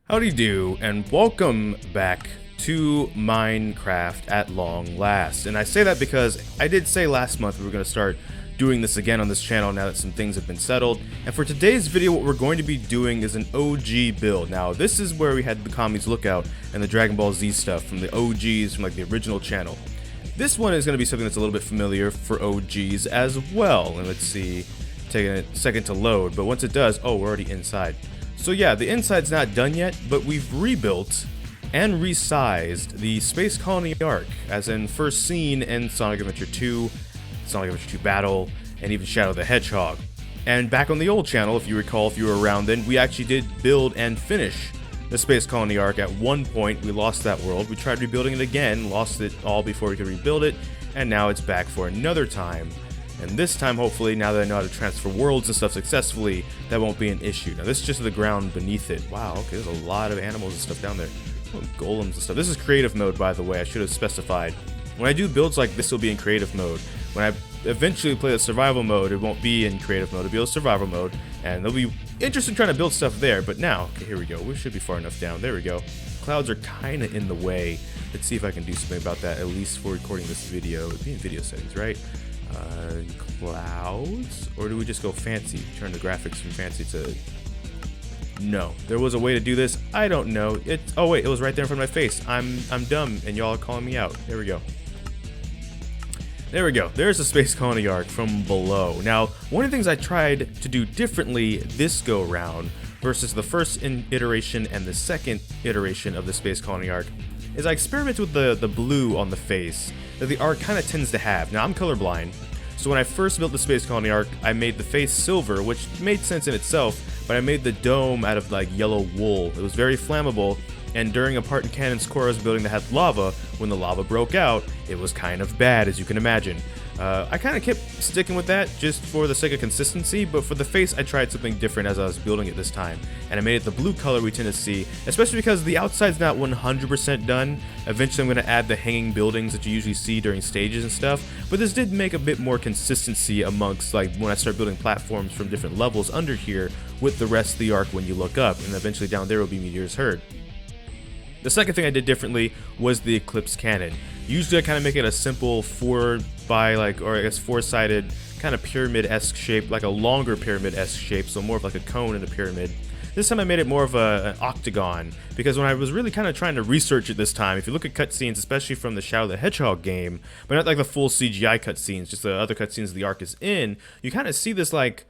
Howdy do, and welcome back to Minecraft at long last. And I say that because I did say last month we were going to start doing this again on this channel now that some things have been settled. And for today's video, what we're going to be doing is an OG build. Now, this is where we had the Kami's Lookout and the Dragon Ball Z stuff from the OGs, from like the original channel. This one is going to be something that's a little bit familiar for OGs as well. And let's see, taking a second to load, but once it does, oh, we're already inside. So yeah, the inside's not done yet, but we've rebuilt and resized the Space Colony ARK, as in first seen in Sonic Adventure 2, Sonic Adventure 2 Battle, and even Shadow the Hedgehog. And back on the old channel, if you recall, if you were around then, we actually did build and finish the Space Colony ARK. At one point, we lost that world. We tried rebuilding it again, lost it all before we could rebuild it, and now it's back for another time. And this time, hopefully, now that I know how to transfer worlds and stuff successfully, that won't be an issue. Now, this is just the ground beneath it. Wow, okay, there's a lot of animals and stuff down there. Oh, golems and stuff. This is creative mode, by the way. I should have specified. When I do builds like this, will be in creative mode. When I eventually play the survival mode, it won't be in creative mode. It'll be a survival mode, and it'll be interesting trying to build stuff there. But now, okay, here we go. We should be far enough down. There we go. Clouds are kind of in the way. Let's see if I can do something about that, at least for recording this video. It'd be in video settings, right? Clouds, or do we just go fancy, turn the graphics from fancy to no? There was a way to do this. I don't know. Oh wait, it was right there in front of my face. I'm dumb and y'all are calling me out. There we go. There we go. There's the Space Colony ARK from below. Now, one of the things I tried to do differently this go round versus the first iteration and the second iteration of the Space Colony ARK is I experimented with the blue on the face that the ARK kind of tends to have. Now, I'm colorblind, so when I first built the Space Colony ARK, I made the face silver, which made sense in itself, but I made the dome out of like yellow wool. It was very flammable, and during a part in Canon's core I was building that had lava, when the lava broke out, it was kind of bad, as you can imagine. I kind of kept sticking with that just for the sake of consistency, but for the face I tried something different as I was building it this time, and I made it the blue color we tend to see, especially because the outside's not 100% done. Eventually I'm going to add the hanging buildings that you usually see during stages and stuff, but this did make a bit more consistency amongst like when I start building platforms from different levels under here with the rest of the ARK when you look up, and eventually down there will be Meteor's Herd. The second thing I did differently was the Eclipse cannon. Usually I kind of make it a simple four-sided kind of pyramid-esque shape, like a longer pyramid-esque shape, so more of like a cone in a pyramid. This time I made it more of an octagon, because when I was really kind of trying to research it this time, if you look at cutscenes, especially from the Shadow the Hedgehog game, but not like the full CGI cutscenes, just the other cutscenes the ARK is in, you kind of see this like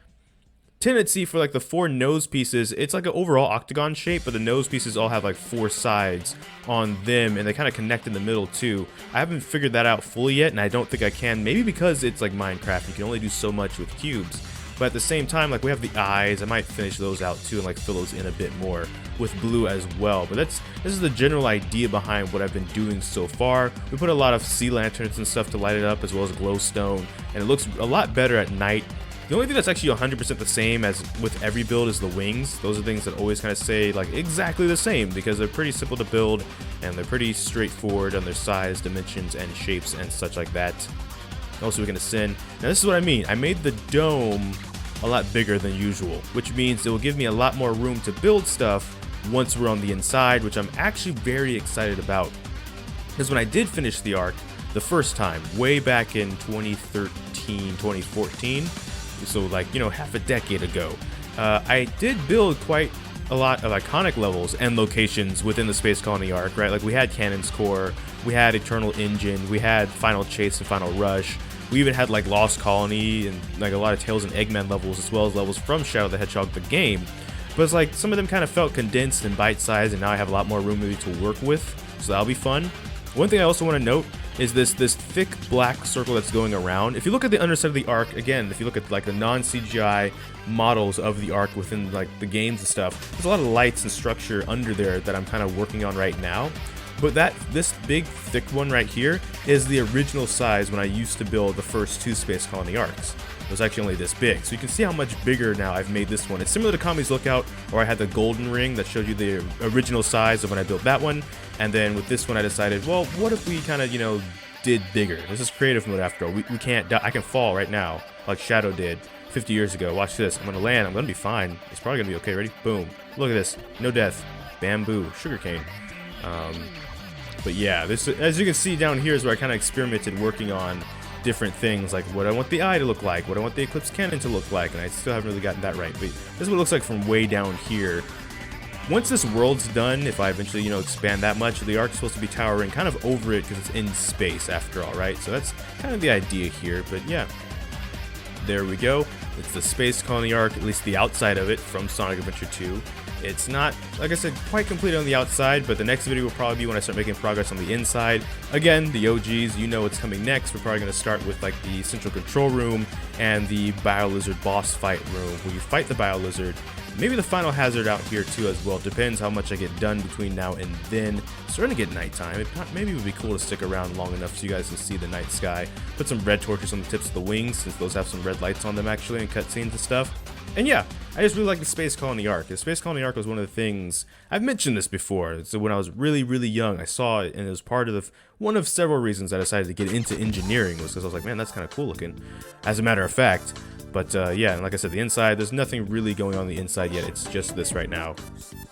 tendency for like the four nose pieces. It's like an overall octagon shape, but the nose pieces all have like four sides on them, and they kind of connect in the middle too. I haven't figured that out fully yet, and I don't think I can, maybe because it's like Minecraft, you can only do so much with cubes. But at the same time, like we have the eyes, I might finish those out too and like fill those in a bit more with blue as well. But this is the general idea behind what I've been doing so far. We put a lot of sea lanterns and stuff to light it up, as well as glowstone, and it looks a lot better at night. The only thing that's actually 100% the same as with every build is the wings. Those are things that always kind of stay like exactly the same because they're pretty simple to build and they're pretty straightforward on their size, dimensions, and shapes and such like that. Also, we can ascend. Now this is what I mean. I made the dome a lot bigger than usual, which means it will give me a lot more room to build stuff once we're on the inside, which I'm actually very excited about. Because when I did finish the ARK the first time, way back in 2013, 2014, so like, you know, half a decade ago, I did build quite a lot of iconic levels and locations within the Space Colony ARK, right? Like we had Cannon's Core, we had Eternal Engine, we had Final Chase and Final Rush, we even had like Lost Colony and like a lot of Tails and Eggman levels, as well as levels from Shadow the Hedgehog the game. But it's like some of them kind of felt condensed and bite-sized, and now I have a lot more room maybe to work with, so that'll be fun. One thing I also want to note is this thick black circle that's going around. If you look at the underside of the ARK, again, if you look at like the non-CGI models of the ARK within like the games and stuff, there's a lot of lights and structure under there that I'm kind of working on right now. But this big thick one right here is the original size when I used to build the first two Space Colony ARKs. It was actually only this big, so you can see how much bigger now I've made this one. It's similar to Kami's Lookout, where I had the golden ring that showed you the original size of when I built that one, and then with this one I decided, well, what if we kind of, you know, did bigger? This is creative mode after all. We can't die. I can fall right now, like Shadow did 50 years ago. Watch this. I'm gonna land. I'm gonna be fine. It's probably gonna be okay. Ready? Boom. Look at this. No death. bamboo, sugarcane. But yeah, this, as you can see down here, is where I kind of experimented working on different things, like what I want the eye to look like, what I want the Eclipse cannon to look like, and I still haven't really gotten that right. But this is what it looks like from way down here. Once this world's done, if I eventually, you know, expand that much, the Ark's supposed to be towering kind of over it because it's in space after all, right? So that's kind of the idea here, but yeah. There we go. It's the Space Colony ARK, at least the outside of it, from Sonic Adventure 2. It's not, like I said, quite complete on the outside, but the next video will probably be when I start making progress on the inside. Again, the OGs, you know what's coming next. We're probably going to start with like the central control room and the Bio-Lizard boss fight room, where you fight the Bio-Lizard. Maybe the final hazard out here too as well. Depends how much I get done between now and then. It's starting to get nighttime. Maybe it would be cool to stick around long enough so you guys can see the night sky. Put some red torches on the tips of the wings, since those have some red lights on them actually in cutscenes and stuff. And yeah, I just really like the Space Colony ARK. The Space Colony ARK was one of the things, I've mentioned this before, so when I was really, really young, I saw it, and it was part of one of several reasons I decided to get into engineering, was because I was like, man, that's kind of cool looking, as a matter of fact. But yeah, and like I said, the inside, there's nothing really going on the inside yet. It's just this right now,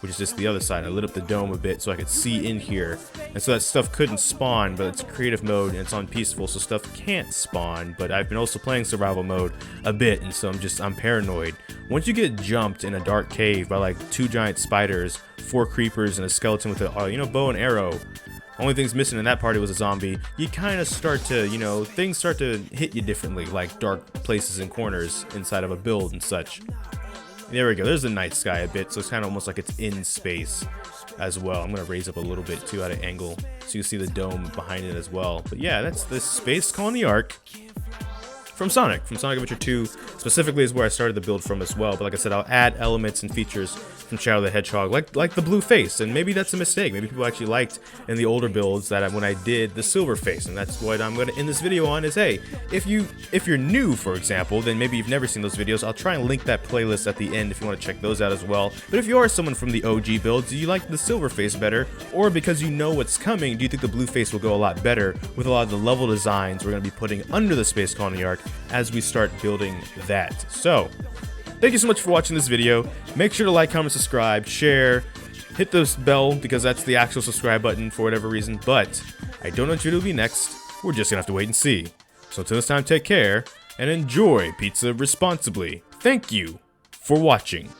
which is just the other side. I lit up the dome a bit so I could see in here. And so that stuff couldn't spawn, but it's creative mode and it's on peaceful, so stuff can't spawn. But I've been also playing survival mode a bit, and so I'm paranoid. Once you get jumped in a dark cave by like 2 giant spiders, 4 creepers, and a skeleton with a, you know, bow and arrow, only thing's missing in that party was a zombie, you kind of start to, you know, things start to hit you differently, like dark places and corners inside of a build and such. There we go, there's the night sky a bit, so it's kind of almost like it's in space as well. I'm going to raise up a little bit too at an angle so you can see the dome behind it as well. But yeah, that's the Space Colony ARK from Sonic Adventure 2 specifically is where I started the build from as well. But like I said, I'll add elements and features from Shadow the Hedgehog, like the blue face, and maybe that's a mistake. Maybe people actually liked in the older builds that when I did the silver face, and that's what I'm going to end this video on. Is hey, if you're new, for example, then maybe you've never seen those videos. I'll try and link that playlist at the end if you want to check those out as well. But if you are someone from the OG builds, do you like the silver face better, or because you know what's coming, do you think the blue face will go a lot better with a lot of the level designs we're going to be putting under the Space Colony ARK as we start building that? So thank you so much for watching this video. Make sure to like, comment, subscribe, share, hit the bell because that's the actual subscribe button for whatever reason. But I don't know what video will be next. We're just gonna have to wait and see. So until this time, take care and enjoy pizza responsibly. Thank you for watching.